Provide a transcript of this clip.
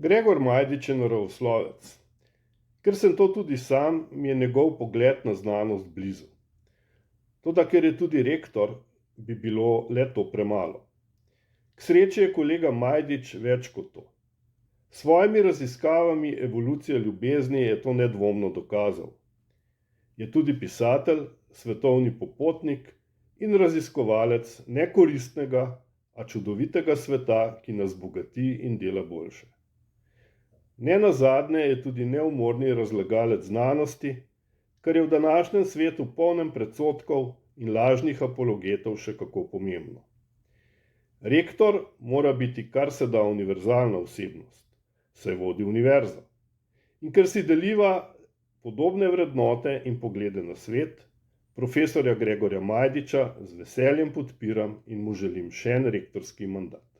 Gregor Majdič je naravoslovec. Ker sem to tudi sam, mi je njegov pogled na znanost blizu. Toda ker je tudi rektor, bi bilo le to premalo. K sreči je kolega Majdič več kot to. S svojimi raziskavami evolucije ljubezni je to nedvomno dokazal. Je tudi pisatelj, svetovni popotnik in raziskovalec nekoristnega, a čudovitega sveta, ki nas bogati in dela boljše. Nenazadnje je tudi neumorni razlagalec znanosti, kar je v današnjem svetu polnem predsodkov in lažnih apologetov še kako pomembno. Rektor mora biti kar se da univerzalna osebnost, saj vodi univerzo. In ker si deliva podobne vrednote in poglede na svet, profesorja Gregorja Majdiča z veseljem podpiram in mu želim še en rektorski mandat.